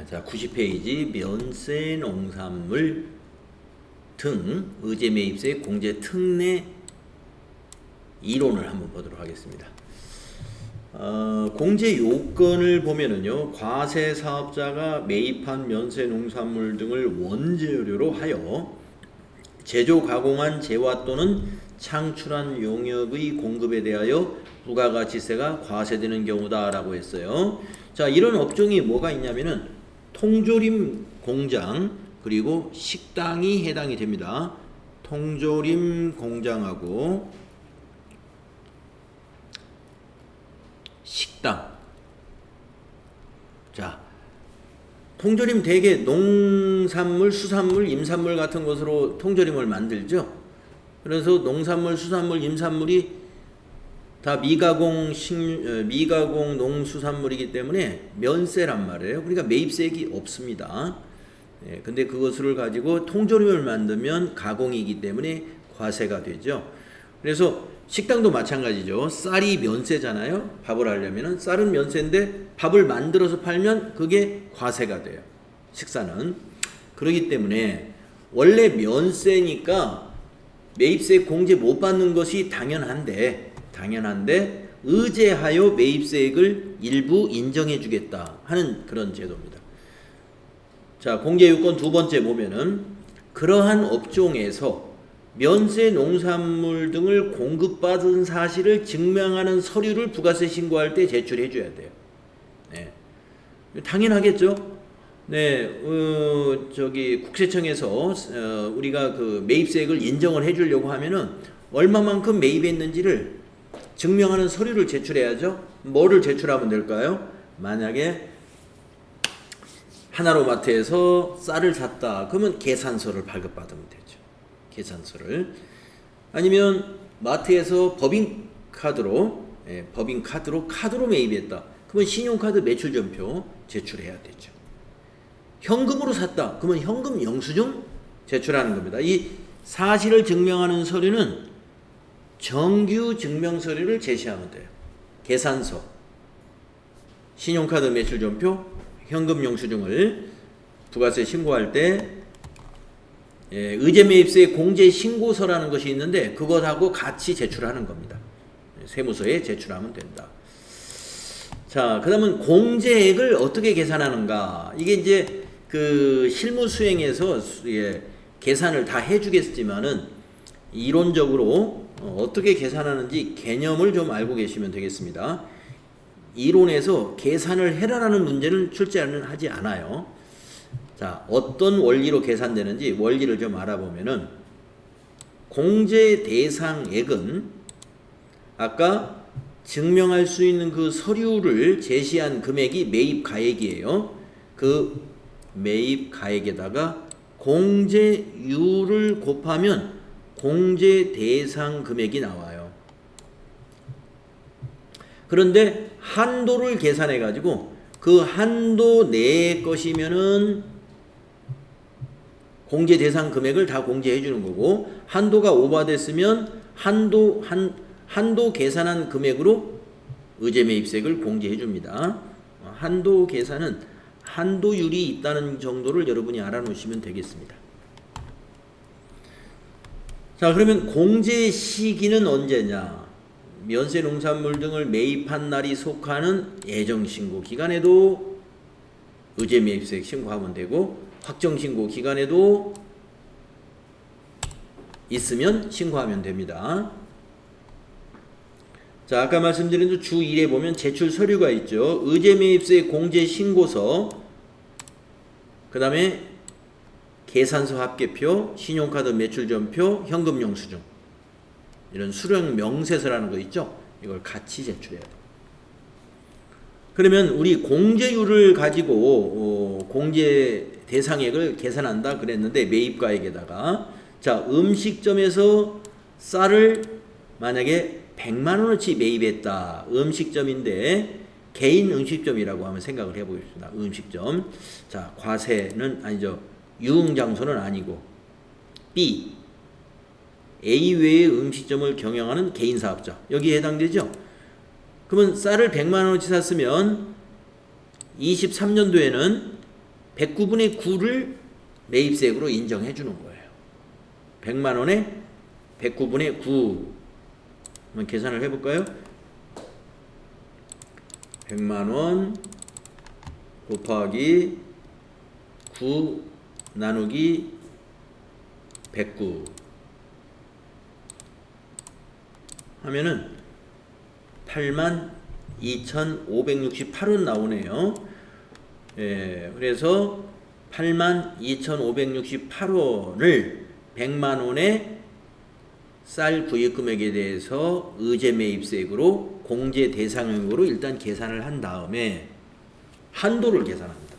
자, 90페이지 면세 농산물 등 의제 매입세 공제 특례 이론을 한번 보도록 하겠습니다. 공제 요건을 보면은요, 과세 사업자가 매입한 면세 농산물 등을 원재료로 하여 제조 가공한 재화 또는 창출한 용역의 공급에 대하여 부가가치세가 과세되는 경우다라고 했어요. 자, 이런 업종이 뭐가 있냐면은 통조림 공장 그리고 식당이 해당이 됩니다. 통조림 공장하고 식당. 자, 통조림 대개 농산물, 수산물, 임산물 같은 것으로 통조림을 만들죠. 그래서 농산물, 수산물, 임산물이 다 미가공 농수산물이기 때문에 면세란 말이에요. 그러니까 매입세액이 없습니다. 근데 그것을 가지고 통조림을 만들면 가공이기 때문에 과세가 되죠. 그래서 식당도 마찬가지죠. 쌀이 면세잖아요. 밥을 하려면은 쌀은 면세인데 밥을 만들어서 팔면 그게 과세가 돼요. 식사는. 그렇기 때문에 원래 면세니까 매입세 공제 못 받는 것이 당연한데 의제하여 매입세액을 일부 인정해 주겠다 하는 그런 제도입니다. 자, 공제 요건 두 번째 보면은 그러한 업종에서 면세 농산물 등을 공급받은 사실을 증명하는 서류를 부가세 신고할 때 제출해 줘야 돼요. 네. 당연하겠죠? 네, 국세청에서 우리가 그 매입세액을 인정을 해 주려고 하면은 얼마만큼 매입했는지를 증명하는 서류를 제출해야죠. 뭐를 제출하면 될까요? 만약에 하나로마트에서 쌀을 샀다. 그러면 계산서를 발급받으면 되죠. 계산서를. 아니면 마트에서 법인카드로 카드로 매입했다. 그러면 신용카드 매출전표 제출해야 되죠. 현금으로 샀다. 그러면 현금 영수증 제출하는 겁니다. 이 사실을 증명하는 서류는 정규 증명서류를 제시하면 돼요. 계산서, 신용카드 매출전표, 현금 영수증을 부가세 신고할 때 의제매입세 공제 신고서라는 것이 있는데 그것하고 같이 제출하는 겁니다. 세무서에 제출하면 된다. 자, 그다음은 공제액을 어떻게 계산하는가? 이게 이제 그 실무 수행에서 계산을 다 해주겠지만은 이론적으로 어떻게 계산하는지 개념을 좀 알고 계시면 되겠습니다. 이론에서 계산을 해라라는 문제는 출제하지 않아요. 자, 어떤 원리로 계산되는지 원리를 좀 알아보면은 공제 대상액은 아까 증명할 수 있는 그 서류를 제시한 금액이 매입가액이에요. 그 매입가액에다가 공제율을 곱하면 공제 대상 금액이 나와요. 그런데 한도를 계산해 가지고 그 한도 내의 것이면은 공제 대상 금액을 다 공제해 주는 거고, 한도가 오버됐으면 한도 계산한 금액으로 의제 매입세액을 공제해 줍니다. 한도 계산은 한도율이 있다는 정도를 여러분이 알아놓으시면 되겠습니다. 자, 그러면 공제 시기는 언제냐? 면세 농산물 등을 매입한 날이 속하는 예정신고 기간에도 의제 매입세액 신고하면 되고, 확정신고 기간에도 있으면 신고하면 됩니다. 자, 아까 말씀드린 주 1에 보면 제출 서류가 있죠. 의제 매입세 공제 신고서, 그 다음에 계산서 합계표, 신용카드 매출전표, 현금 영수증, 이런 수령 명세서라는 거 있죠. 이걸 같이 제출해야 돼요. 그러면 우리 공제율을 가지고 공제 대상액을 계산한다 그랬는데, 매입가액에다가, 자, 음식점에서 쌀을 만약에 100만 원어치 매입했다. 음식점인데 개인 음식점이라고 하면 생각을 해보겠습니다. 음식점. 자, 과세는 아니죠. 유흥장소는 아니고, B, A 외의 음식점을 경영하는 개인 사업자, 여기에 해당되죠. 그러면 쌀을 100만 원어치 샀으면 23년도에는 109분의 9를 매입세액으로 인정해 주는 거예요. 100만 원에 109분의 9. 한번 계산을 해볼까요? 100만 원 곱하기 9 나누기 109 하면은 82,568원 나오네요. 예, 그래서 82,568원을 100만 원의 쌀 구입 금액에 대해서 의제 매입세액으로 공제 대상액으로 일단 계산을 한 다음에 한도를 계산합니다.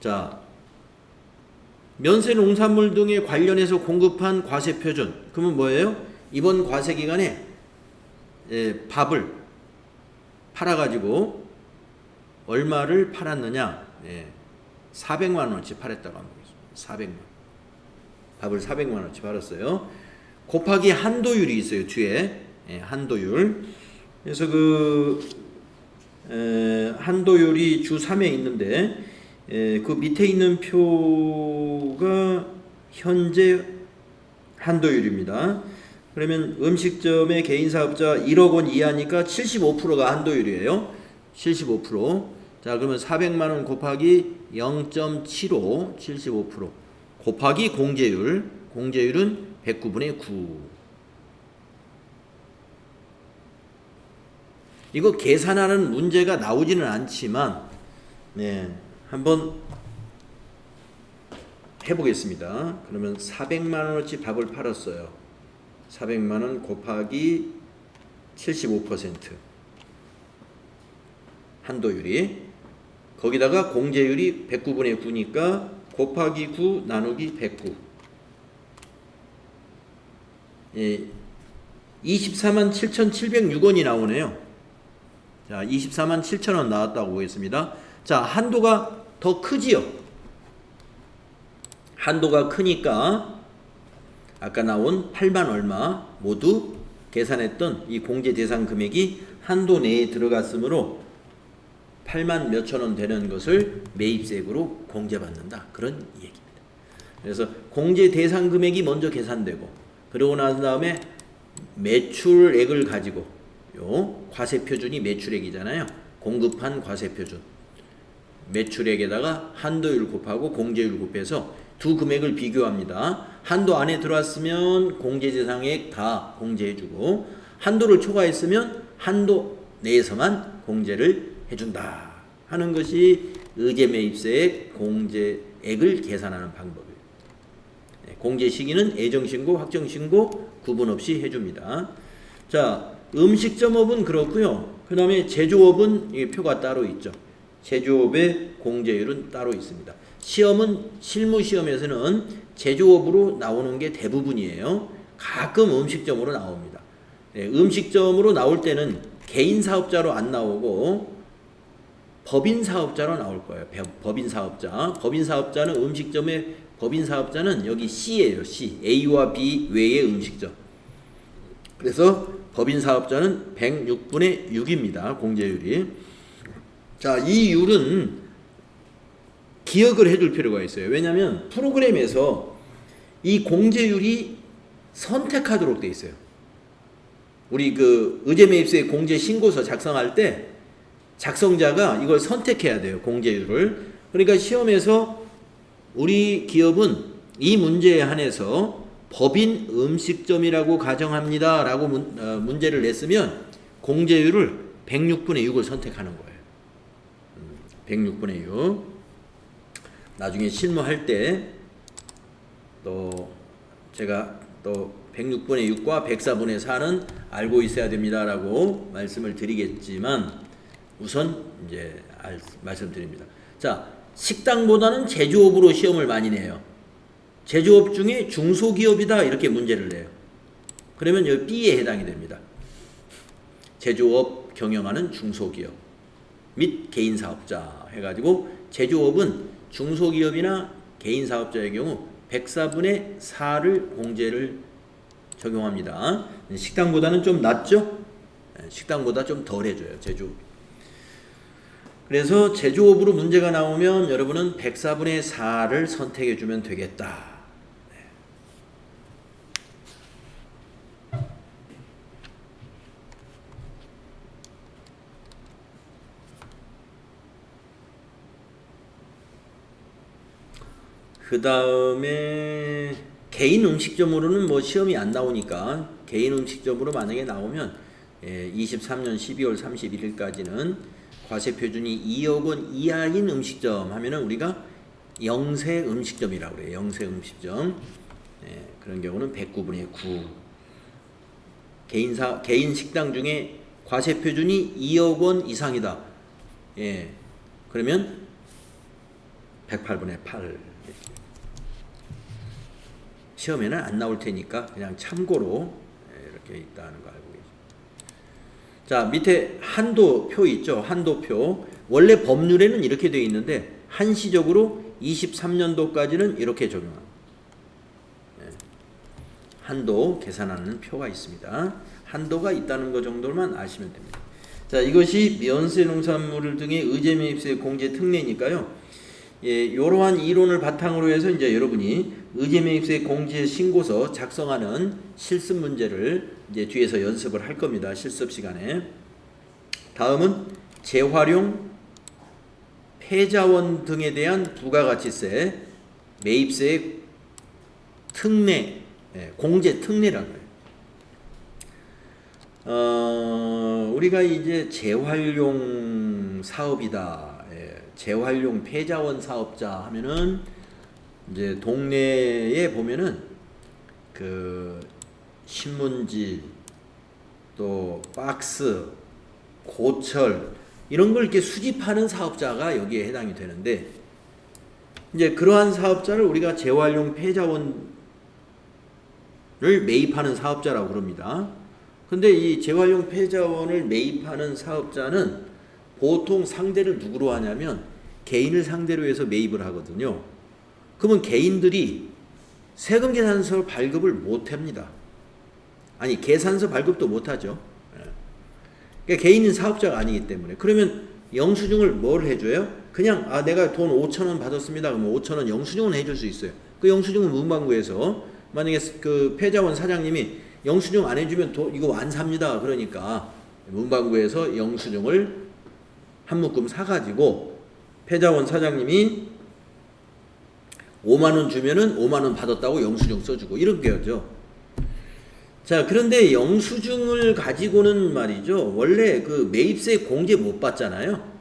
자, 면세 농산물 등에 관련해서 공급한 과세 표준. 그러면 뭐예요? 이번 과세 기간에 밥을 팔아가지고 얼마를 팔았느냐? 400만 원어치 팔았다고 합니다. 400만. 밥을 400만 원어치 팔았어요. 곱하기 한도율이 있어요. 뒤에 한도율. 그래서 한도율이 주 3에 있는데 그 밑에 있는 표가 현재 한도율입니다. 그러면 음식점의 개인사업자 1억 원 이하니까 75%가 한도율이에요. 75%. 자, 그러면 400만 원 곱하기 0.75, 75% 곱하기 공제율. 공제율은 109분의 9. 이거 계산하는 문제가 나오지는 않지만 한번 해보겠습니다. 그러면 400만 원어치 밥을 팔았어요. 400만 원 곱하기 75% 한도율이, 거기다가 공제율이 109분의 9니까 곱하기 9 나누기 109. 24만 7,706원이 나오네요. 자, 24만 7천원 나왔다고 보겠습니다. 자, 한도가 더 크지요? 한도가 크니까 아까 나온 8만 얼마 모두 계산했던 이 공제 대상 금액이 한도 내에 들어갔으므로 8만 몇천 원 되는 것을 매입세액으로 공제받는다. 그런 얘기입니다. 그래서 공제 대상 금액이 먼저 계산되고, 그러고 난 다음에 매출액을 가지고, 요 과세 표준이 매출액이잖아요. 공급한 과세 표준. 매출액에다가 한도율 곱하고 공제율 곱해서 두 금액을 비교합니다. 한도 안에 들어왔으면 공제 대상액 다 공제해주고, 한도를 초과했으면 한도 내에서만 공제를 해준다 하는 것이 의제 매입세액 공제액을 계산하는 방법이에요. 공제 시기는 예정신고, 확정신고 구분 없이 해줍니다. 자, 음식점업은 그렇고요. 그 다음에 제조업은 이 표가 따로 있죠. 제조업의 공제율은 따로 있습니다. 시험은 실무시험에서는 제조업으로 나오는 게 대부분이에요. 가끔 음식점으로 나옵니다. 음식점으로 나올 때는 개인사업자로 안 나오고 법인사업자로 나올 거예요. 법인사업자. 법인사업자는 음식점의 법인사업자는 여기 C예요. C. A와 B 외의 음식점. 그래서 법인사업자는 106분의 6입니다. 공제율이. 자, 이 율은 기억을 해둘 필요가 있어요. 왜냐하면 프로그램에서 이 공제율이 선택하도록 돼 있어요. 우리 의제매입세 공제 신고서 작성할 때 작성자가 이걸 선택해야 돼요. 공제율을. 그러니까 시험에서 우리 기업은 이 문제에 한해서 법인 음식점이라고 가정합니다 라고 문제를 냈으면 공제율을 106분의 6을 선택하는 거예요. 106분의 6. 나중에 실무할 때 또 제가 또 106분의 6과 104분의 4는 알고 있어야 됩니다 라고 말씀을 드리겠지만 우선 이제 말씀드립니다. 자, 식당보다는 제조업으로 시험을 많이 내요. 제조업 중에 중소기업이다 이렇게 문제를 내요. 그러면 여기 B에 해당이 됩니다. 제조업 경영하는 중소기업 및 개인사업자 해가지고 제조업은 중소기업이나 개인사업자의 경우 104분의 4를 공제를 적용합니다. 식당보다는 좀 낮죠? 식당보다 좀 덜 해줘요. 제조업. 그래서 제조업으로 문제가 나오면 여러분은 104분의 4를 선택해 주면 되겠다. 그 다음에 개인 음식점으로는 뭐 시험이 안 나오니까 개인 음식점으로 만약에 나오면 23년 12월 31일까지는 과세 표준이 2억 원 이하인 음식점 하면은 우리가 영세 음식점이라고 그래요. 영세 음식점. 그런 경우는 109분의 9. 개인 식당 중에 과세 표준이 2억 원 이상이다. 그러면 108분의 8. 시험에는 안 나올 테니까 그냥 참고로 이렇게 있다는 거 알고 계십니다. 자, 밑에 한도표 있죠. 한도표. 원래 법률에는 이렇게 되어 있는데 한시적으로 23년도까지는 이렇게 적용합니다. 한도 계산하는 표가 있습니다. 한도가 있다는 것 정도만 아시면 됩니다. 자, 이것이 면세 농산물 등의 의제매입세 공제 특례니까요. 이러한 이론을 바탕으로 해서 이제 여러분이 의제매입세 공제 신고서 작성하는 실습 문제를 이제 뒤에서 연습을 할 겁니다. 실습 시간에. 다음은 재활용, 폐자원 등에 대한 부가가치세, 매입세 특례, 공제 특례라고 해요. 우리가 이제 재활용 사업이다. 재활용 폐자원 사업자 하면은 이제 동네에 보면은 그 신문지 또 박스, 고철 이런 걸 이렇게 수집하는 사업자가 여기에 해당이 되는데 이제 그러한 사업자를 우리가 재활용 폐자원을 매입하는 사업자라고 그럽니다. 근데 이 재활용 폐자원을 매입하는 사업자는 보통 상대를 누구로 하냐면 개인을 상대로 해서 매입을 하거든요. 그러면 개인들이 세금계산서 발급을 못합니다. 아니 계산서 발급도 못하죠. 그러니까 개인은 사업자가 아니기 때문에. 그러면 영수증을 뭘 해줘요? 그냥 내가 돈 5,000원 받았습니다. 그러면 5,000원 영수증은 해줄 수 있어요. 그 영수증은 문방구에서 만약에 그 폐자원 사장님이 영수증 안 해주면 이거 안 삽니다. 그러니까 문방구에서 영수증을 한 묶음 사가지고 폐자원 사장님이 5만원 주면은 5만원 받았다고 영수증 써주고 이렇게 하죠. 자, 그런데 영수증을 가지고는 말이죠. 원래 그 매입세 공제 못 받잖아요.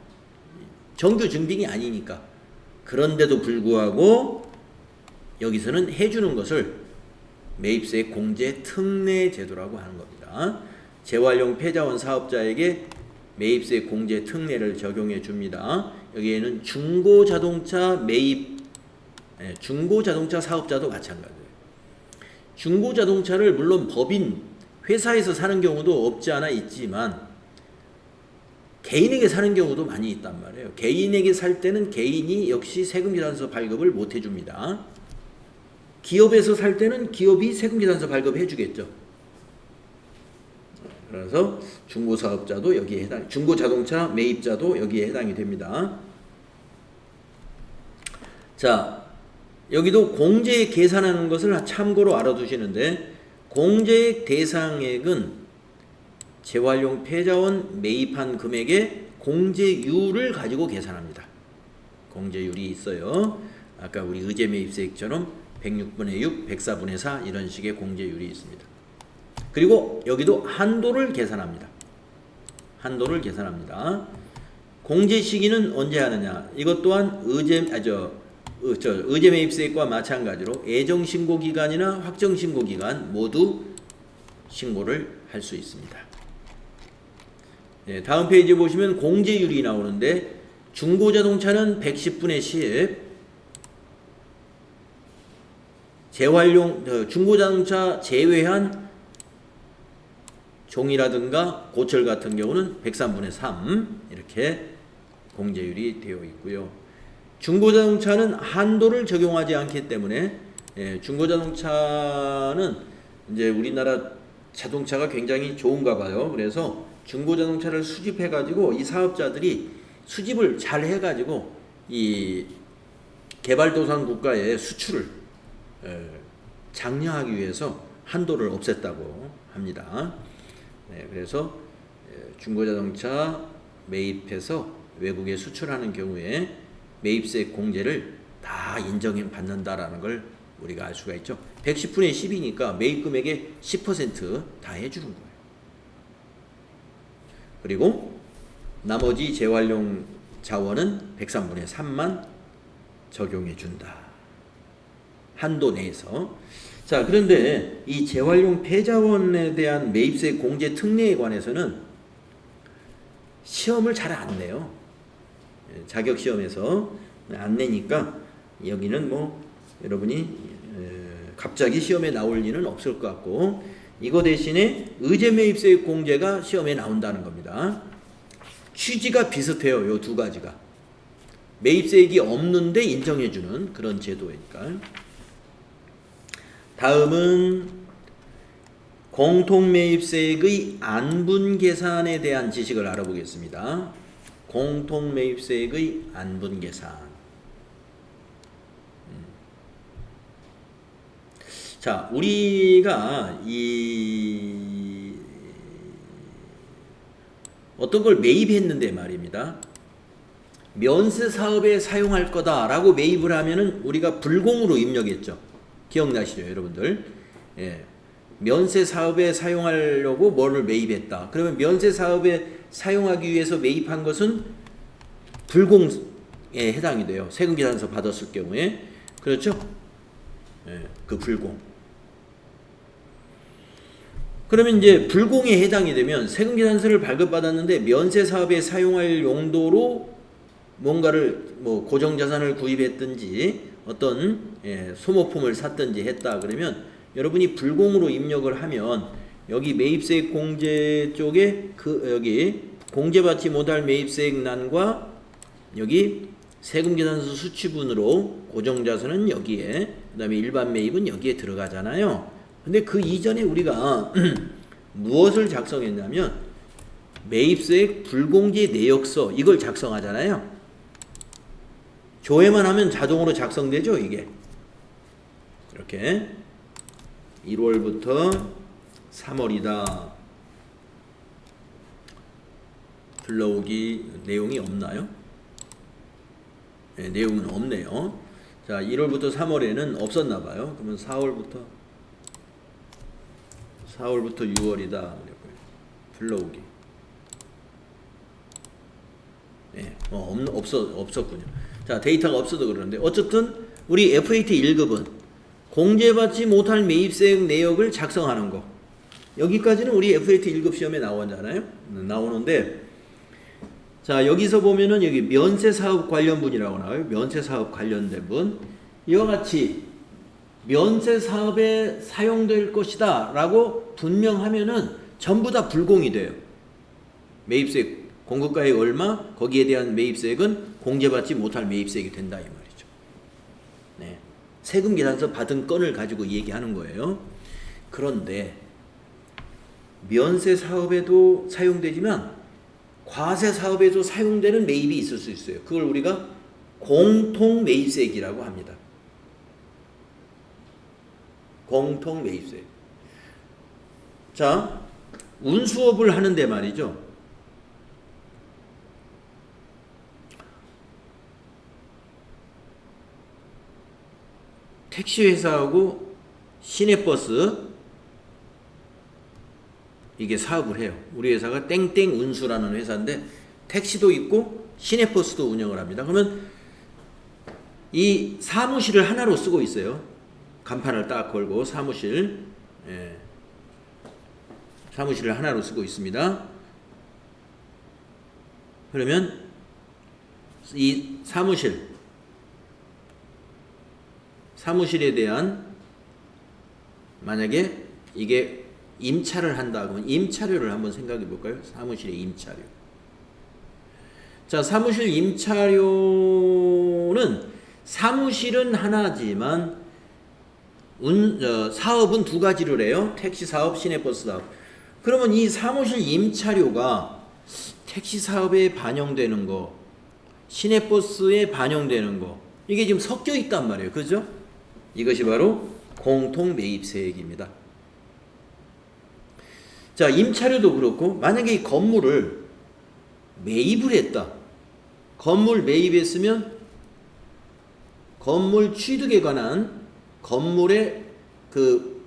정규 증빙이 아니니까. 그런데도 불구하고 여기서는 해주는 것을 매입세 공제 특례 제도라고 하는 겁니다. 재활용 폐자원 사업자에게 매입세 공제 특례를 적용해 줍니다. 여기에는 중고자동차 매입, 중고자동차 사업자도 마찬가지예요. 중고자동차를 물론 법인, 회사에서 사는 경우도 없지 않아 있지만 개인에게 사는 경우도 많이 있단 말이에요. 개인에게 살 때는 개인이 역시 세금계산서 발급을 못 해줍니다. 기업에서 살 때는 기업이 세금계산서 발급해 주겠죠. 그래서 중고사업자도 여기에 해당, 중고자동차 매입자도 여기에 해당이 됩니다. 자, 여기도 공제액 계산하는 것을 참고로 알아두시는데 공제액 대상액은 재활용 폐자원 매입한 금액의 공제율을 가지고 계산합니다. 공제율이 있어요. 아까 우리 의제매입세액처럼 106분의 6, 104분의 4 이런 식의 공제율이 있습니다. 그리고 여기도 한도를 계산합니다. 한도를 계산합니다. 공제 시기는 언제 하느냐? 이것 또한 의제매입세액과 마찬가지로 애정신고기간이나 확정신고기간 모두 신고를 할 수 있습니다. 다음 페이지 보시면 공제율이 나오는데 중고자동차는 110분의 10, 재활용 중고자동차 제외한 종이라든가 고철 같은 경우는 103분의 3 이렇게 공제율이 되어 있고요. 중고자동차는 한도를 적용하지 않기 때문에 중고자동차는 이제 우리나라 자동차가 굉장히 좋은가 봐요. 그래서 중고자동차를 수집해 가지고 이 사업자들이 수집을 잘 해가지고 이 개발도상 국가의 수출을 장려하기 위해서 한도를 없앴다고 합니다. 네, 그래서 중고자동차 매입해서 외국에 수출하는 경우에 매입세 공제를 다 인정받는다라는 걸 우리가 알 수가 있죠. 110분의 10이니까 매입 금액의 10% 다 해주는 거예요. 그리고 나머지 재활용 자원은 103분의 3만 적용해 준다. 한도 내에서. 자, 그런데 이 재활용 폐자원에 대한 매입세 공제 특례에 관해서는 시험을 잘 안 내요. 자격 시험에서 안 내니까 여기는 뭐 여러분이 갑자기 시험에 나올 리는 없을 것 같고, 이거 대신에 의제 매입세 공제가 시험에 나온다는 겁니다. 취지가 비슷해요. 요 두 가지가. 매입세액이 없는데 인정해주는 그런 제도니까. 다음은 공통매입세액의 안분 계산에 대한 지식을 알아보겠습니다. 공통매입세액의 안분 계산. 자, 우리가 어떤 걸 매입했는데 말입니다. 면세 사업에 사용할 거다라고 매입을 하면은 우리가 불공으로 입력했죠. 기억나시죠, 여러분들? 예. 면세 사업에 사용하려고 뭐를 매입했다. 그러면 면세 사업에 사용하기 위해서 매입한 것은 불공에 해당이 돼요. 세금계산서 받았을 경우에. 그렇죠? 예, 그 불공. 그러면 이제 불공에 해당이 되면 세금계산서를 발급받았는데 면세 사업에 사용할 용도로 뭔가를 뭐 고정자산을 구입했든지 어떤 소모품을 샀든지 했다 그러면 여러분이 불공으로 입력을 하면 여기 매입세액 공제 쪽에 여기 공제받지 못할 매입세액란과 여기 세금계산서 수취분으로 고정자산은 여기에, 그 다음에 일반 매입은 여기에 들어가잖아요. 근데 그 이전에 우리가 무엇을 작성했냐면 매입세액 불공제 내역서, 이걸 작성하잖아요. 조회만 하면 자동으로 작성되죠, 이게. 이렇게 1월부터 3월이다. 불러오기 내용이 없나요? 네, 내용은 없네요. 자, 1월부터 3월에는 없었나 봐요. 그러면 4월부터 6월이다. 불러오기. 네, 없었군요. 자, 데이터가 없어도 그러는데 어쨌든 우리 FAT 1급은 공제받지 못할 매입세액 내역을 작성하는 거. 여기까지는 우리 FAT 1급 시험에 나오잖아요. 나오는데 자, 여기서 보면은 여기 면세사업 관련분이라고 나와요. 면세사업 관련된 분. 이와 같이 면세사업에 사용될 것이다 라고 분명하면은 전부 다 불공이 돼요. 매입세액 공급가액 얼마, 거기에 대한 매입세액은 공제받지 못할 매입세액이 된다 이 말이죠. 네. 세금계산서 받은 건을 가지고 얘기하는 거예요. 그런데 면세사업에도 사용되지만 과세사업에도 사용되는 매입이 있을 수 있어요. 그걸 우리가 공통매입세액이라고 합니다. 공통매입세액. 자, 운수업을 하는데 말이죠. 택시회사하고 시내버스 이게 사업을 해요. 우리 회사가 땡땡 운수라는 회사인데 택시도 있고 시내버스도 운영을 합니다. 그러면 이 사무실을 하나로 쓰고 있어요. 간판을 딱 걸고 사무실을 하나로 쓰고 있습니다. 그러면 이 사무실에 대한 만약에 이게 임차를 한다 그러면 임차료를 한번 생각해 볼까요? 사무실의 임차료. 자, 사무실 임차료는 사무실은 하나지만 사업은 두 가지를 해요. 택시 사업, 시내버스 사업. 그러면 이 사무실 임차료가 택시 사업에 반영되는 거, 시내버스에 반영되는 거 이게 지금 섞여 있단 말이에요. 그죠? 이것이 바로 공통매입세액입니다. 자, 임차료도 그렇고 만약에 이 건물을 매입을 했다. 건물 매입했으면 건물 취득에 관한 건물의 그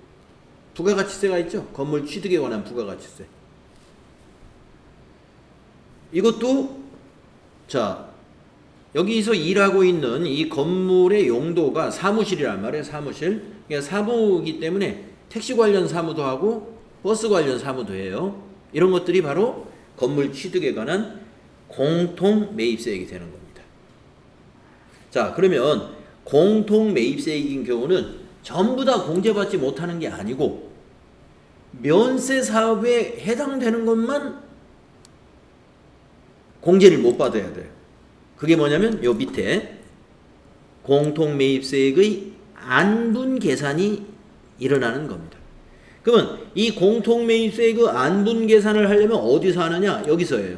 부가가치세가 있죠. 건물 취득에 관한 부가가치세. 이것도 자 여기서 일하고 있는 이 건물의 용도가 사무실이란 말이에요. 사무실. 그러니까 사무이기 때문에 택시 관련 사무도 하고 버스 관련 사무도 해요. 이런 것들이 바로 건물 취득에 관한 공통 매입세액이 되는 겁니다. 자, 그러면 공통 매입세액인 경우는 전부 다 공제받지 못하는 게 아니고 면세 사업에 해당되는 것만 공제를 못 받아야 돼요. 그게 뭐냐면 요 밑에 공통 매입세액의 안분 계산이 일어나는 겁니다. 그러면 이 공통 매입세액의 안분 계산을 하려면 어디서 하느냐? 여기서 해요.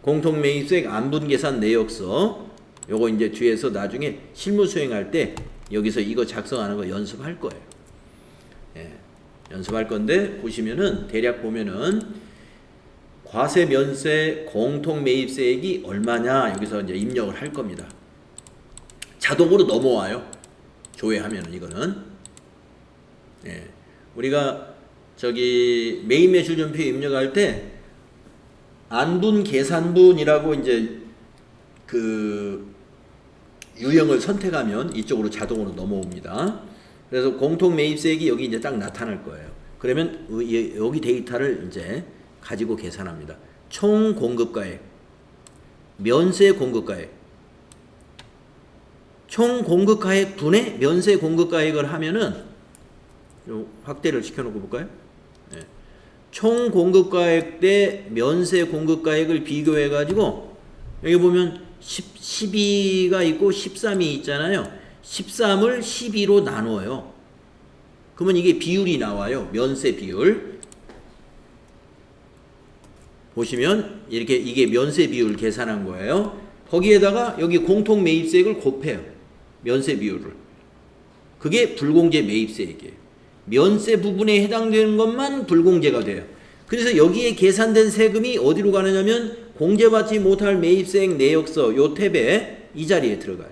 공통 매입세액 안분 계산 내역서 요거 이제 뒤에서 나중에 실무 수행할 때 여기서 이거 작성하는 거 연습할 거예요. 예, 연습할 건데 보시면은 대략 보면은 과세 면세 공통 매입세액이 얼마냐 여기서 이제 입력을 할 겁니다. 자동으로 넘어와요. 조회하면은 이거는 예, 우리가 저기 매입 매출 전표 입력할 때 안분 계산분이라고 이제 그 유형을 선택하면 이쪽으로 자동으로 넘어옵니다. 그래서 공통 매입세액이 여기 이제 딱 나타날 거예요. 그러면 여기 데이터를 이제 가지고 계산합니다. 총 공급가액, 면세 공급가액, 총 공급가액 분의 면세 공급가액을 하면은 확대를 시켜놓고 볼까요? 네. 총 공급가액 대 면세 공급가액을 비교해가지고 여기 보면 12가 있고 13이 있잖아요. 13을 12로 나눠요. 그러면 이게 비율이 나와요. 면세 비율. 보시면 이렇게 이게 면세 비율 계산한 거예요. 거기에다가 여기 공통 매입세액을 곱해요. 면세 비율을. 그게 불공제 매입세액이에요. 면세 부분에 해당되는 것만 불공제가 돼요. 그래서 여기에 계산된 세금이 어디로 가느냐면 공제받지 못할 매입세액 내역서 요 탭에 이 자리에 들어가요.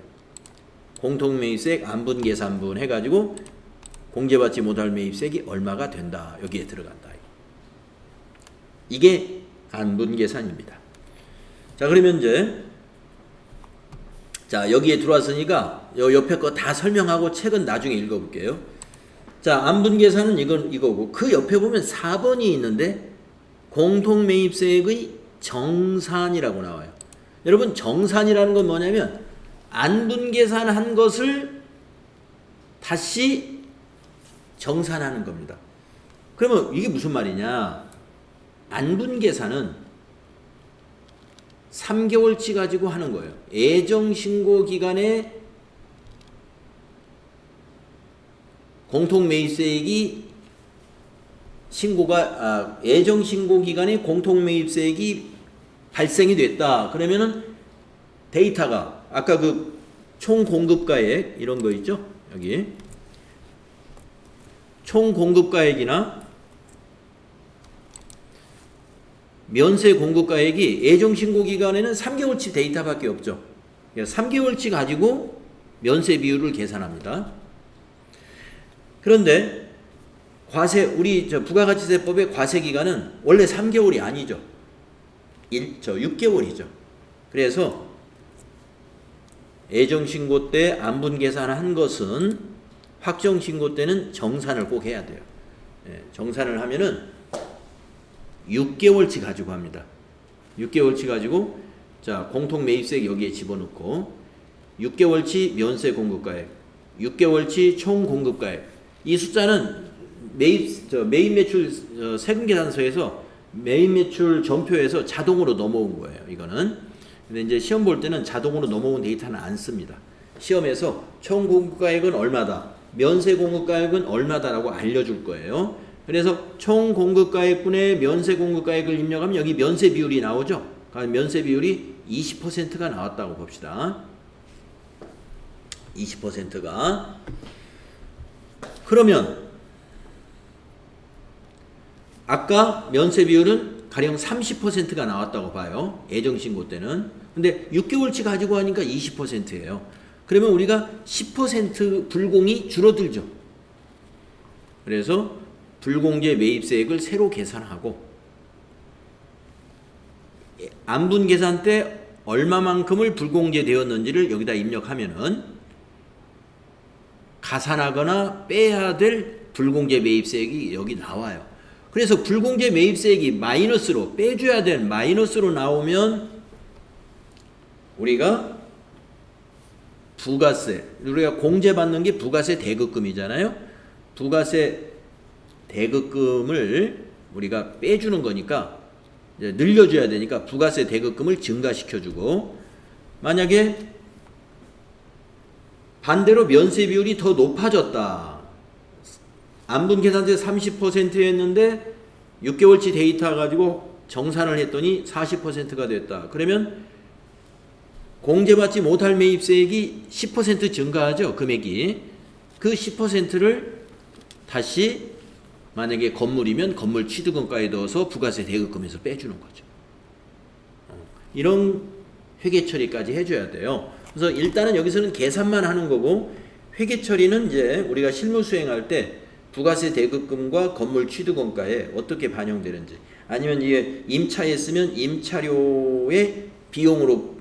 공통매입세액 안분계산분 해가지고 공제받지 못할 매입세액이 얼마가 된다. 여기에 들어간다. 이게 안분계산입니다. 자, 그러면 이제 자 여기에 들어왔으니까 요 옆에 거 다 설명하고 책은 나중에 읽어볼게요. 자, 안분계산은 이거고 그 옆에 보면 4번이 있는데 공통매입세액의 정산이라고 나와요. 여러분 정산이라는 건 뭐냐면 안분계산한 것을 다시 정산하는 겁니다. 그러면 이게 무슨 말이냐? 안분계산은 3개월치 가지고 하는 거예요. 예정신고 기간에 공통매입세액이 예정신고 기간에 공통매입세액이 발생이 됐다. 그러면은 데이터가 아까 그 총공급가액 이런 거 있죠? 여기 총공급가액이나 면세 공급가액이 예정신고 기간에는 3개월치 데이터밖에 없죠. 3개월치 가지고 면세 비율을 계산합니다. 그런데 우리 부가가치세법의 과세기간은 원래 3개월이 아니죠. 6개월이죠. 그래서 예정신고 때 안분계산한 것은 확정신고 때는 정산을 꼭 해야 돼요. 정산을 하면은 6개월치 가지고 합니다. 6개월치 가지고 자 공통매입세액 여기에 집어넣고 6개월치 면세 공급가액, 6개월치 총 공급가액. 이 숫자는 매입매출 세금계산서에서 매입매출 전표에서 자동으로 넘어온 거예요. 이거는. 근데 이제 시험 볼 때는 자동으로 넘어온 데이터는 안 씁니다. 시험에서 총 공급가액은 얼마다, 면세 공급가액은 얼마다라고 알려줄 거예요. 그래서 총 공급가액분의 면세 공급가액을 입력하면 여기 면세 비율이 나오죠. 면세 비율이 20%가 나왔다고 봅시다. 20%가. 그러면 아까 면세 비율은 가령 30%가 나왔다고 봐요. 예정신고 때는. 근데 6개월치 가지고 하니까 20%예요. 그러면 우리가 10% 불공이 줄어들죠. 그래서 불공제 매입세액을 새로 계산하고 안분 계산 때 얼마만큼을 불공제 되었는지를 여기다 입력하면은 가산하거나 빼야 될 불공제 매입세액이 여기 나와요. 그래서 불공제 매입세액이 마이너스로 빼줘야 될 마이너스로 나오면 우리가 부가세, 우리가 공제받는 게 부가세 대급금이잖아요. 부가세 대급금을 우리가 빼주는 거니까 이제 늘려줘야 되니까 부가세 대급금을 증가시켜주고, 만약에 반대로 면세 비율이 더 높아졌다. 안분 계산세 30%였는데 6개월치 데이터 가지고 정산을 했더니 40%가 됐다. 그러면 공제받지 못할 매입세액이 10% 증가하죠. 금액이. 그 10%를 다시 만약에 건물이면 건물 취득원가에 넣어서 부가세 대급금에서 빼주는 거죠. 이런 회계 처리까지 해줘야 돼요. 그래서 일단은 여기서는 계산만 하는 거고, 회계 처리는 이제 우리가 실무 수행할 때 부가세 대급금과 건물 취득원가에 어떻게 반영되는지, 아니면 이게 임차에 쓰면 임차료의 비용으로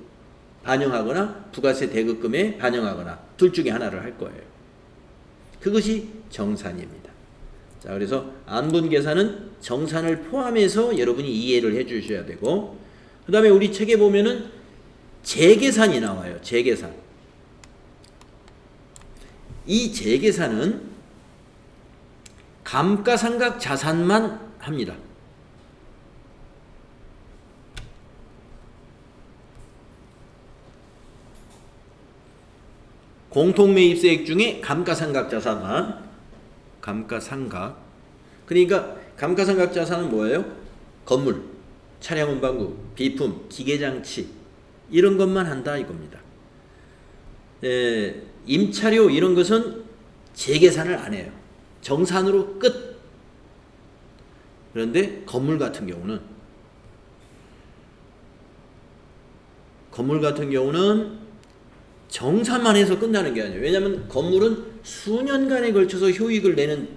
반영하거나 부가세 대급금에 반영하거나 둘 중에 하나를 할 거예요. 그것이 정산입니다. 자, 그래서 안분 계산은 정산을 포함해서 여러분이 이해를 해 주셔야 되고, 그 다음에 우리 책에 보면은 재계산이 나와요. 재계산. 이 재계산은 감가상각 자산만 합니다. 공통매입세액 중에 감가상각 자산만, 감가상각. 그러니까 감가상각 자산은 뭐예요? 건물, 차량 운반구, 비품, 기계장치 이런 것만 한다 이겁니다. 임차료 이런 것은 재계산을 안 해요. 정산으로 끝. 그런데 건물 같은 경우는 정산만 해서 끝나는 게 아니에요. 왜냐하면 건물은 수년간에 걸쳐서 효익을 내는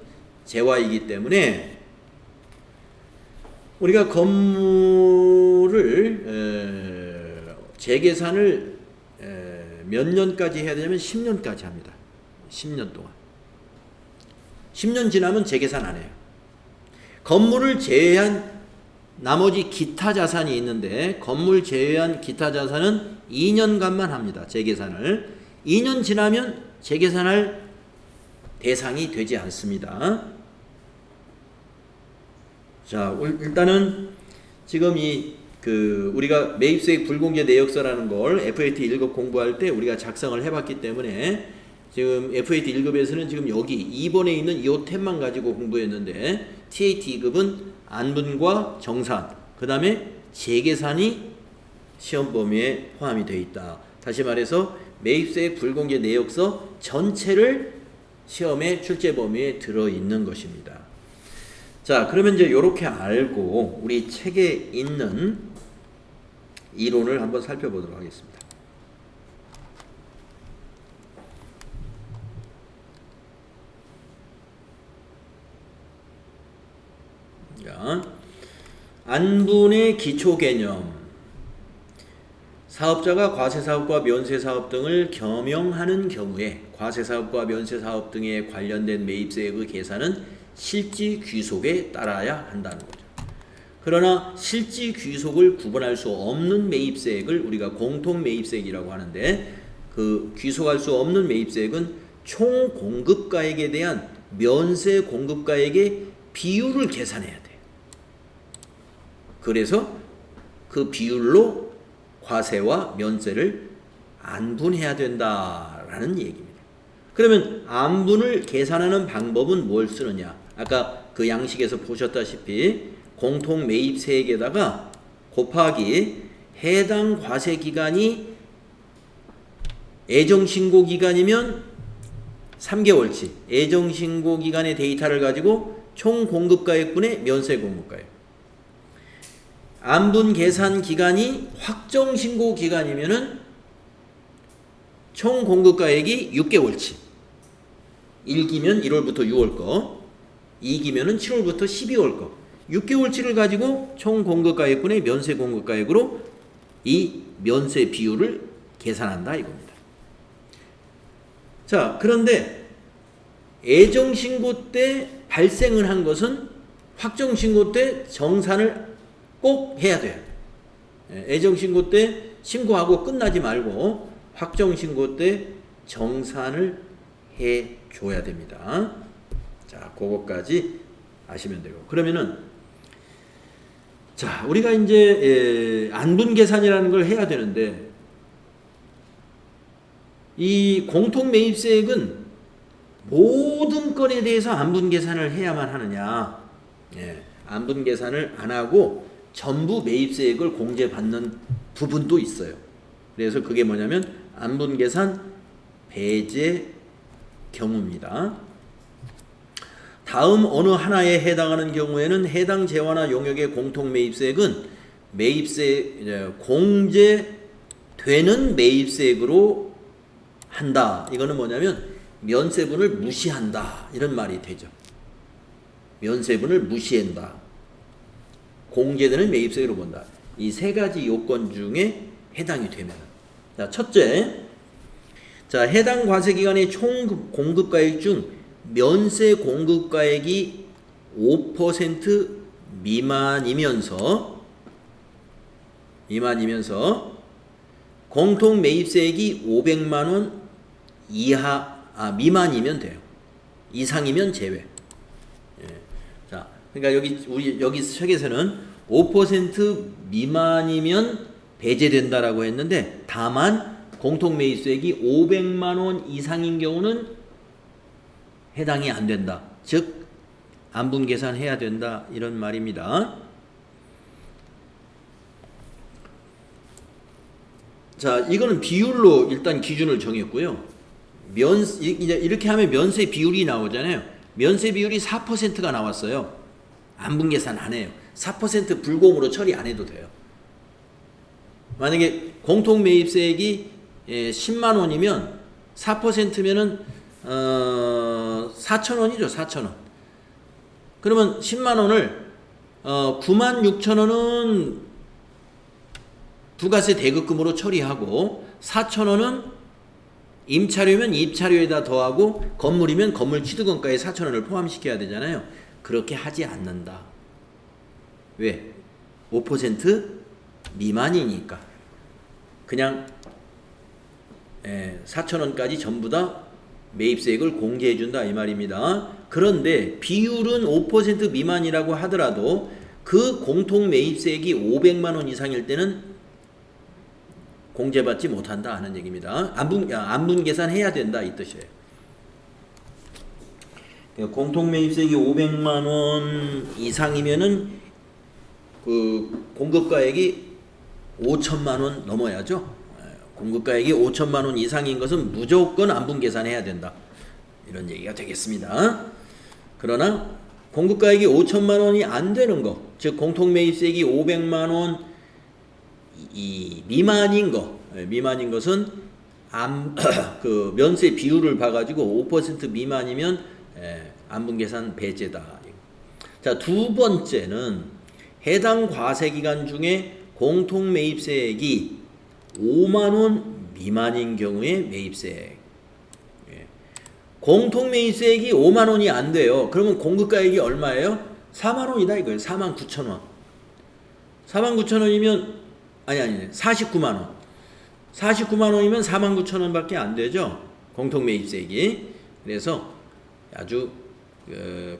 재화이기 때문에 우리가 건물을 재계산을 몇 년까지 해야 되냐면 10년까지 합니다. 10년 동안. 10년 지나면 재계산 안 해요. 건물을 제외한 나머지 기타 자산이 있는데, 건물 제외한 기타 자산은 2년간만 합니다. 재계산을. 2년 지나면 재계산할 대상이 되지 않습니다. 자, 일단은 지금 우리가 매입세액 불공제 내역서라는 걸 FAT 1급 공부할 때 우리가 작성을 해봤기 때문에, 지금 FAT 1급에서는 지금 여기 2번에 있는 이 탭만 가지고 공부했는데, TAT 2급은 안분과 정산, 그 다음에 재계산이 시험 범위에 포함이 되어 있다. 다시 말해서 매입세액 불공제 내역서 전체를 시험의 출제 범위에 들어있는 것입니다. 자, 그러면 이제 이렇게 알고 우리 책에 있는 이론을 한번 살펴보도록 하겠습니다. 자, 안분의 기초 개념. 사업자가 과세사업과 면세사업 등을 겸용하는 경우에 과세사업과 면세사업 등에 관련된 매입세액의 계산은 실지귀속에 따라야 한다는 거죠. 그러나 실지귀속을 구분할 수 없는 매입세액을 우리가 공통매입세액이라고 하는데, 그 귀속할 수 없는 매입세액은 총 공급가액에 대한 면세 공급가액의 비율을 계산해야 돼요. 그래서 그 비율로 과세와 면세를 안분해야 된다라는 얘기입니다. 그러면 안분을 계산하는 방법은 뭘 쓰느냐? 아까 그 양식에서 보셨다시피 공통매입세액에다가 곱하기 해당 과세 기간이 애정신고 기간이면 3개월치 애정신고 기간의 데이터를 가지고 총 공급가액분의 면세 공급가액. 안분 계산 기간이 확정신고 기간이면은 총 공급가액이 6개월치. 1기면 1월부터 6월 거, 2기면은 7월부터 12월 거. 6개월치를 가지고 총 공급가액분의 면세 공급가액으로 이 면세 비율을 계산한다 이겁니다. 자, 그런데 애정신고 때 발생을 한 것은 확정신고 때 정산을 꼭 해야 돼요. 애정신고 때 신고하고 끝나지 말고 확정신고 때 정산을 해줘야 됩니다. 자, 그것까지 아시면 되고. 그러면은, 자, 우리가 이제 안분 계산이라는 걸 해야 되는데, 이 공통매입세액은 모든 건에 대해서 안분 계산을 해야만 하느냐? 안분 계산을 안 하고 전부 매입세액을 공제받는 부분도 있어요. 그래서 그게 뭐냐면 안분 계산 배제 경우입니다. 다음 어느 하나에 해당하는 경우에는 해당 재화나 용역의 공통매입세액은 공제되는 매입세액으로 한다. 이거는 뭐냐면 면세분을 무시한다. 이런 말이 되죠. 면세분을 무시한다. 공제되는 매입세액으로 본다. 이 세 가지 요건 중에 해당이 되면. 자, 첫째. 자, 해당 과세기간의 총 공급가액 중 면세 공급가액이 5% 미만이면서 공통 매입세액이 500만 원 미만이면 돼요. 이상이면 제외. 자, 그러니까 여기 책에서는 5% 미만이면 배제된다라고 했는데, 다만 공통 매입세액이 500만 원 이상인 경우는 해당이 안 된다. 즉 안분 계산해야 된다 이런 말입니다. 자, 이거는 비율로 일단 기준을 정했고요. 이제 이렇게 하면 면세 비율이 나오잖아요. 면세 비율이 4%가 나왔어요. 안분 계산 안 해요. 4% 불공으로 처리 안 해도 돼요. 만약에 공통 매입세액이 10만 원이면 4%면은 4,000원이죠. 4,000원. 그러면 10만 원을 96,000원은 부가세 대급금으로 처리하고 4,000원은 임차료면 임차료에다 더하고 건물이면 건물 취득원가에 4,000원을 포함시켜야 되잖아요. 그렇게 하지 않는다. 왜? 5% 미만이니까. 그냥 4,000원까지 전부 다 매입세액을 공제해준다 이 말입니다. 그런데 비율은 5% 미만이라고 하더라도 그 공통 매입세액이 500만 원 이상일 때는 공제받지 못한다 하는 얘기입니다. 안분 계산해야 된다 이 뜻이에요. 공통 매입세액이 500만 원 이상이면은 그 공급가액이 5천만 원 넘어야죠. 공급가액이 5천만 원 이상인 것은 무조건 안분 계산해야 된다. 이런 얘기가 되겠습니다. 그러나 공급가액이 5천만 원이 안 되는 거, 즉 공통매입세액이 500만 원 미만인 것은 그 면세 비율을 봐가지고 5% 미만이면 안분 계산 배제다. 자, 두 번째는 해당 과세기간 중에 공통매입세액이 5만 원 미만인 경우에 매입세액. 공통매입세액이 5만 원이 안 돼요. 그러면 공급가액이 얼마예요? 4만 원이다 이거예요. 4만 9천 원. 4만 9천 원이면 아니 49만 원. 49만 원이면 4만 9천 원밖에 안 되죠. 공통매입세액이. 그래서 아주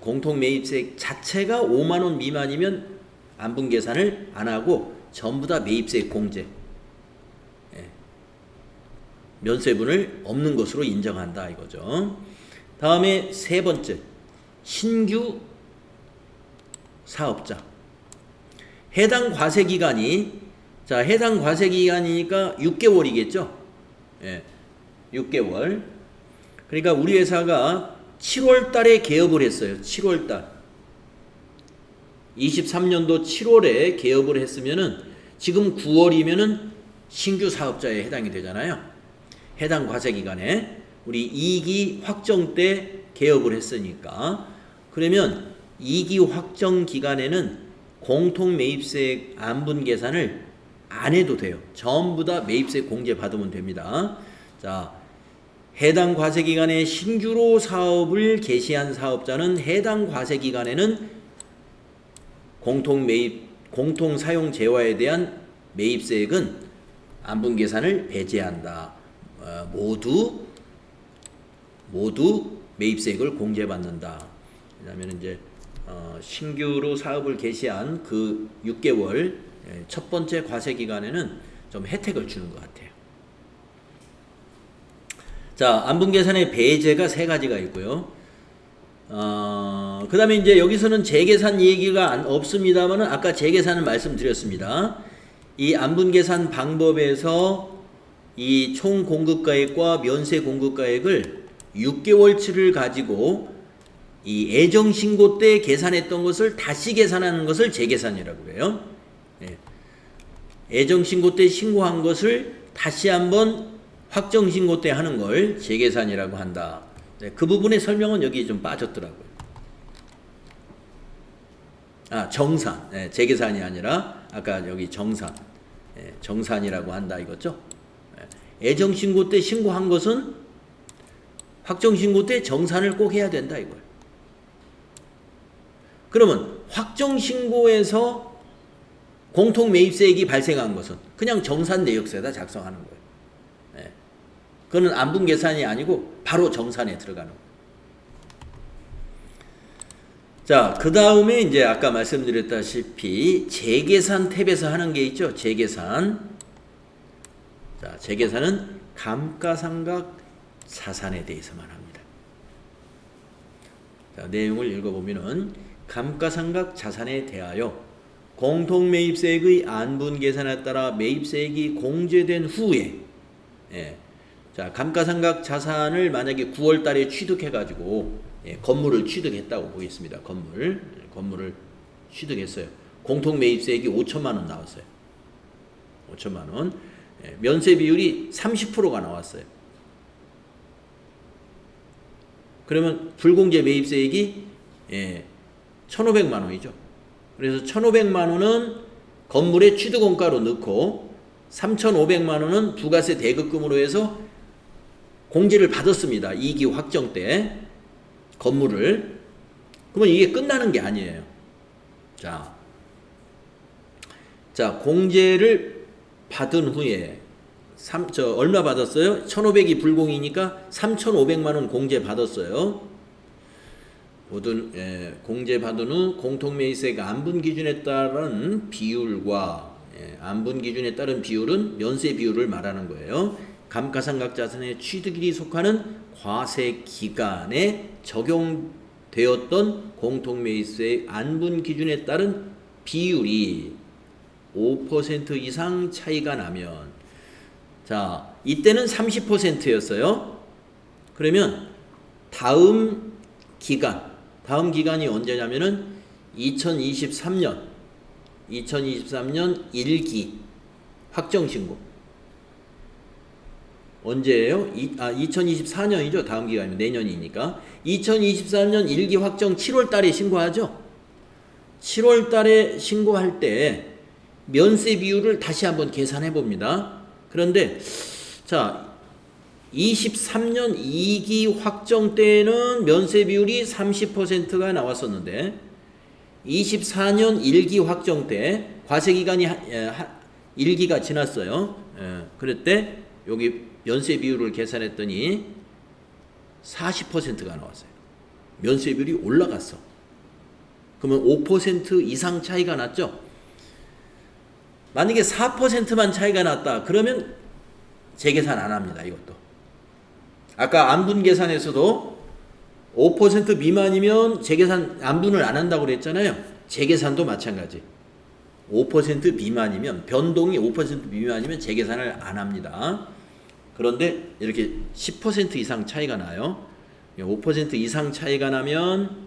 공통매입세액 자체가 5만 원 미만이면 안분 계산을 안 하고 전부 다 매입세액 공제. 면세분을 없는 것으로 인정한다 이거죠. 다음에 세 번째, 신규 사업자. 해당 과세기간이 자, 해당 과세 기간이니까 6개월이겠죠? 예, 6개월. 그러니까 우리 회사가 7월 달에 개업을 했어요. 7월 달. 23년도 7월에 개업을 했으면은 지금 9월이면은 신규 사업자에 해당이 되잖아요. 해당 과세 기간에 우리 2기 확정 때 개업을 했으니까, 그러면 2기 확정 기간에는 공통 매입세 안분 계산을 안 해도 돼요. 전부 다 매입세 공제 받으면 됩니다. 자, 해당 과세 기간에 신규로 사업을 개시한 사업자는 해당 과세 기간에는 공통 사용 재화에 대한 매입세액은 안분 계산을 배제한다. 모두 매입세액을 공제받는다. 왜냐하면 이제 신규로 사업을 개시한 그 6개월 첫 번째 과세 기간에는 좀 혜택을 주는 것 같아요. 자, 안분 계산의 배제가 3가지가 있고요. 그 다음에 이제 여기서는 재계산 얘기가 없습니다만 아까 재계산을 말씀드렸습니다. 이 안분 계산 방법에서 이 총 공급가액과 면세 공급가액을 6개월치를 가지고 이 애정신고 때 계산했던 것을 다시 계산하는 것을 재계산이라고 해요. 예. 애정신고 때 신고한 것을 다시 한번 확정신고 때 하는 걸 재계산이라고 한다. 네, 그 부분의 설명은 여기 좀 빠졌더라고요. 정산. 네, 재계산이 아니라 아까 여기 정산. 네, 정산이라고 한다 이거죠. 네, 애정신고 때 신고한 것은 확정신고 때 정산을 꼭 해야 된다 이거예요. 그러면 확정신고에서 공통매입세액이 발생한 것은 그냥 정산내역서에다 작성하는 거예요. 네. 그거는 안분 계산이 아니고 바로 정산에 들어가는 거예요. 자, 그 다음에 이제 아까 말씀드렸다시피 재계산 탭에서 하는 게 있죠. 재계산. 자, 재계산은 감가상각 자산에 대해서만 합니다. 자, 내용을 읽어보면은 감가상각 자산에 대하여 공통매입세액의 안분 계산에 따라 매입세액이 공제된 후에, 자, 감가상각 자산을 만약에 9월 달에 취득해가지고, 건물을 취득했다고 보겠습니다. 건물을 취득했어요. 공통매입세액이 5천만 원 나왔어요. 5천만 원. 면세 비율이 30%가 나왔어요. 그러면 불공제 매입세액이 1,500만 원이죠. 그래서 1,500만 원은 건물의 취득원가로 넣고 3,500만 원은 부가세 대급금으로 해서 공제를 받았습니다. 2기 확정 때 건물을. 그러면 이게 끝나는 게 아니에요. 자, 공제를 받은 후에 얼마 받았어요? 1,500이 불공이니까 3,500만 원 공제 받았어요. 모든 공제 받은 후 공통매입세액 안분 기준에 따른 비율과 안분 기준에 따른 비율은 면세 비율을 말하는 거예요. 감가상각 자산의 취득일이 속하는 과세 기간에 적용되었던 공통매입세액 안분 기준에 따른 비율이 5% 이상 차이가 나면, 자, 이때는 30%였어요. 그러면 다음 기간이 언제냐면은 2023년 1기 확정신고. 언제예요? 2024년이죠. 다음 기간이면 내년이니까. 2024년 1기 확정 7월 달에 신고하죠. 7월 달에 신고할 때 면세 비율을 다시 한번 계산해 봅니다. 그런데 자, 23년 2기 확정 때는 면세 비율이 30%가 나왔었는데 24년 1기 확정 때 과세 기간이 1기가 지났어요. 그럴 때 여기 면세 비율을 계산했더니 40%가 나왔어요. 면세 비율이 올라갔어. 그러면 5% 이상 차이가 났죠. 만약에 4%만 차이가 났다. 그러면 재계산 안 합니다. 이것도. 아까 안분 계산에서도 5% 미만이면 재계산 안분을 안 한다고 그랬잖아요. 재계산도 마찬가지. 5% 미만이면, 변동이 5% 미만이면 재계산을 안 합니다. 그런데 이렇게 10% 이상 차이가 나요. 5% 이상 차이가 나면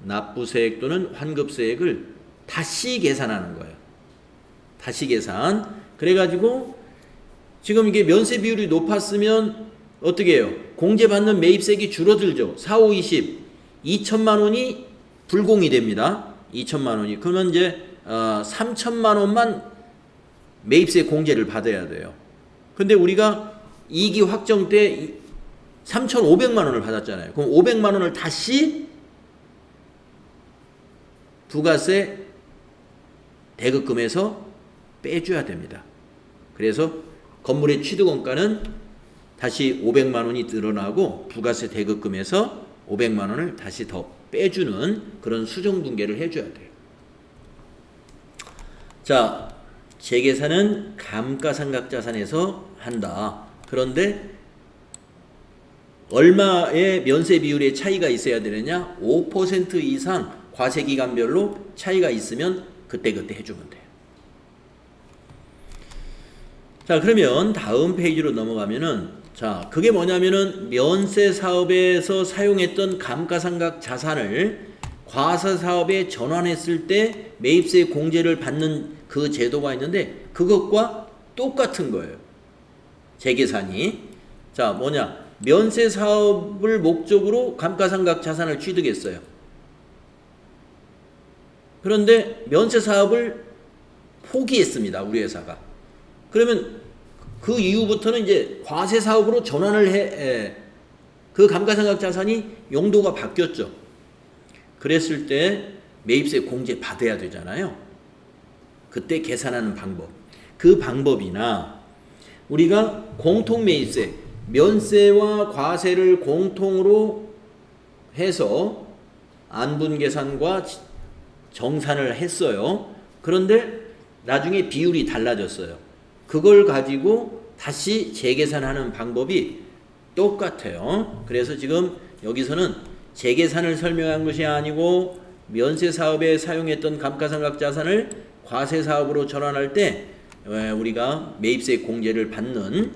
납부세액 또는 환급세액을 다시 계산하는 거예요. 다시 계산. 그래가지고 지금 이게 면세 비율이 높았으면 어떻게 해요? 공제받는 매입세액이 줄어들죠. 4, 5, 20. 2천만 원이 불공이 됩니다. 2천만 원이. 그러면 이제 3천만 원만 매입세 공제를 받아야 돼요. 근데 우리가 이익이 확정 때 3,500만 원을 받았잖아요. 그럼 500만 원을 다시 부가세 대급금에서 빼줘야 됩니다. 그래서 건물의 취득원가는 다시 500만 원이 늘어나고 부가세 대급금에서 500만 원을 다시 더 빼주는 그런 수정분계를 해줘야 돼요. 자, 재계산은 감가상각자산에서 한다. 그런데 얼마의 면세 비율의 차이가 있어야 되느냐? 5% 이상 과세기간별로 차이가 있으면 그때그때 해주면 돼요. 자, 그러면 다음 페이지로 넘어가면은, 자, 그게 뭐냐면은 면세 사업에서 사용했던 감가상각 자산을 과세 사업에 전환했을 때 매입세 공제를 받는 그 제도가 있는데 그것과 똑같은 거예요. 재계산이. 자, 뭐냐? 면세 사업을 목적으로 감가상각 자산을 취득했어요. 그런데 면세 사업을 포기했습니다. 우리 회사가. 그러면 그 이후부터는 이제 과세 사업으로 전환을 해, 그 감가상각 자산이 용도가 바뀌었죠. 그랬을 때 매입세 공제 받아야 되잖아요. 그때 계산하는 방법. 그 방법이나 우리가 공통 매입세, 면세와 과세를 공통으로 해서 안분계산과 정산을 했어요. 그런데 나중에 비율이 달라졌어요. 그걸 가지고 다시 재계산하는 방법이 똑같아요. 그래서 지금 여기서는 재계산을 설명한 것이 아니고 면세 사업에 사용했던 감가상각 자산을 과세 사업으로 전환할 때 우리가 매입세 공제를 받는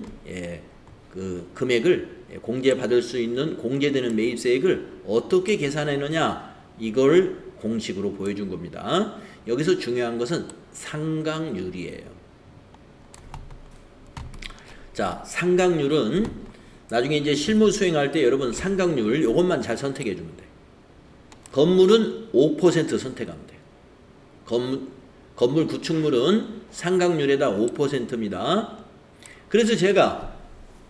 그 금액을 공제받을 수 있는 공제되는 매입세액을 어떻게 계산하느냐, 이걸 공식으로 보여준 겁니다. 여기서 중요한 것은 상각률이에요. 자, 상각률은 나중에 이제 실무 수행할 때 여러분 상각률 요것만 잘 선택해 주면 돼요. 건물은 5% 선택하면 돼요. 건물 구축물은 상각률에다 5%입니다. 그래서 제가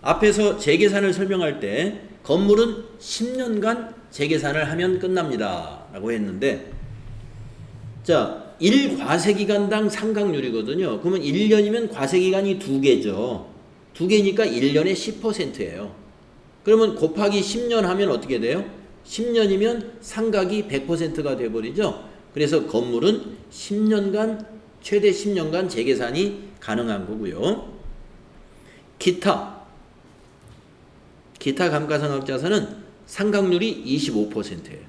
앞에서 재계산을 설명할 때 건물은 10년간 재계산을 하면 끝납니다 라고 했는데, 자, 1과세기간당 상각률이거든요. 그러면 1년이면 과세기간이 2개죠. 2개니까 1년에 10%예요. 그러면 곱하기 10년 하면 어떻게 돼요? 10년이면 상각이 100%가 돼버리죠. 그래서 건물은 10년간, 최대 10년간 재계산이 가능한 거고요. 기타 감가상각자산은 상각률이 25%예요.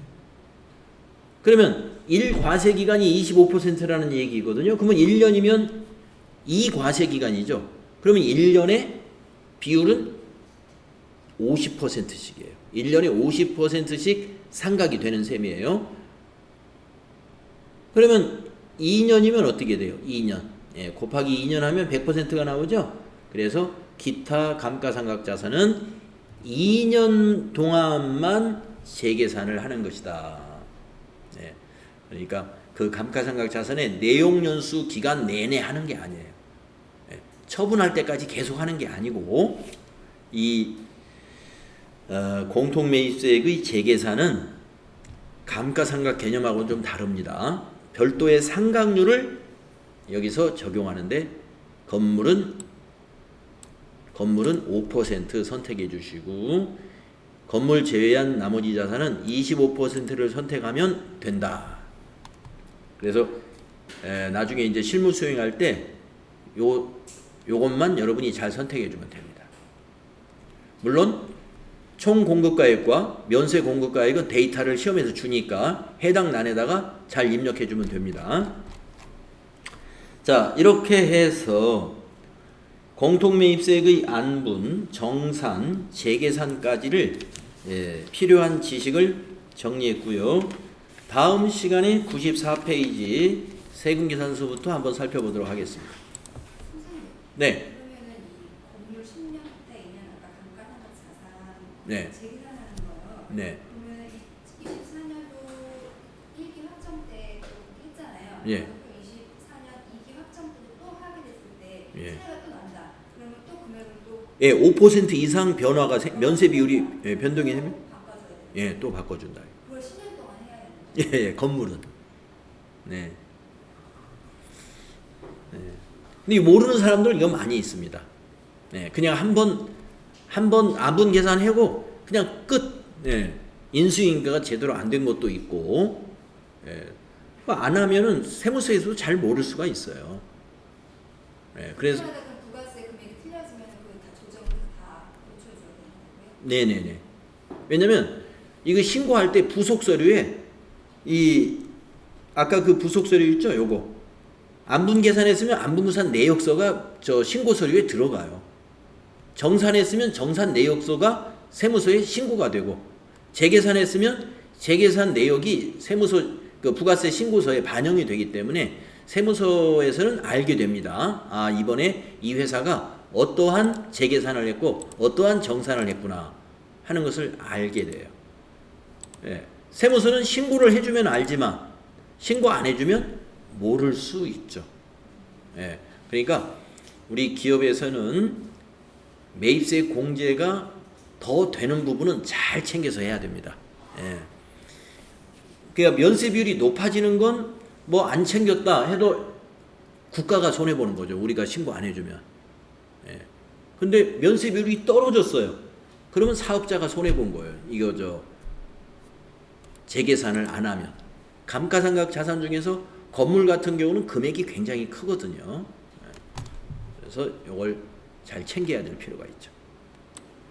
그러면 1과세기간이 25%라는 얘기거든요. 그러면 1년이면 2과세기간이죠. 그러면 1년에 비율은 50%씩이에요. 1년에 50%씩 상각이 되는 셈이에요. 그러면 2년이면 어떻게 돼요? 2년. 곱하기 2년 하면 100%가 나오죠? 그래서 기타 감가상각자산은 2년 동안만 재계산을 하는 것이다. 그러니까 그 감가상각자산의 내용연수 기간 내내 하는 게 아니에요. 처분할 때까지 계속 하는 게 아니고, 이 공통매입세액의 재계산은 감가상각 개념하고는 좀 다릅니다. 별도의 상각률을 여기서 적용하는데 건물은 5% 선택해 주시고, 건물 제외한 나머지 자산은 25%를 선택하면 된다. 그래서 나중에 이제 실무 수행할 때 요것만 여러분이 잘 선택해 주면 됩니다. 물론 총 공급가액과 면세 공급가액은 데이터를 시험에서 주니까 해당 난에다가 잘 입력해 주면 됩니다. 자, 이렇게 해서 공통매입세액의 안분, 정산, 재계산까지를 필요한 지식을 정리했고요. 다음 시간에 94페이지 세금계산서부터 한번 살펴보도록 하겠습니다. 네. 그러면은 이 건물 10년대 있는 아까 감가상각 자산 네. 재계산하는 거요. 네. 그러면 24년도 1기 확정 때 했잖아요. 예. 그럼 24년 2기 확정 때도 또 하게 됐을 때 예. 차이가 또 난다. 그러면 또 금액을 또 예, 5% 이상 변화가 면세 비율이 변동이 되면 바꿔줘야 돼요. 예, 또 바꿔준다. 그걸 10년 동안 해야 되는 거죠. 예, 건물은. 네. 네. 근데 모르는 사람들 이거 많이 있습니다. 네, 그냥 한 번 안분 계산하고 그냥 끝. 네. 인수인가가 제대로 안 된 것도 있고, 예. 안 하면은 세무서에서도 잘 모를 수가 있어요. 네, 그래서 그럼 부가세 금액이 틀려지면 그거 다 조정을 다 고쳐줘야 되는 거고요. 네네네. 왜냐면 이거 신고할 때 부속 서류에 이 아까 그 부속 서류 있죠? 요거 안분 계산했으면 안분부산 내역서가 저 신고 서류에 들어가요. 정산했으면 정산 내역서가 세무서에 신고가 되고, 재계산했으면 재계산 내역이 세무서 그 부가세 신고서에 반영이 되기 때문에 세무서에서는 알게 됩니다. 아, 이번에 이 회사가 어떠한 재계산을 했고 어떠한 정산을 했구나 하는 것을 알게 돼요. 예. 세무서는 신고를 해주면 알지만 신고 안 해주면 모를 수 있죠. 예. 그러니까 우리 기업에서는 매입세 공제가 더 되는 부분은 잘 챙겨서 해야 됩니다. 예. 그러니까 면세 비율이 높아지는 건 뭐 안 챙겼다 해도 국가가 손해보는 거죠. 우리가 신고 안 해주면. 예. 근데 면세 비율이 떨어졌어요. 그러면 사업자가 손해본 거예요. 이거 재계산을 안 하면. 감가상각 자산 중에서 건물 같은 경우는 금액이 굉장히 크거든요. 예. 그래서 이걸 잘 챙겨야 될 필요가 있죠.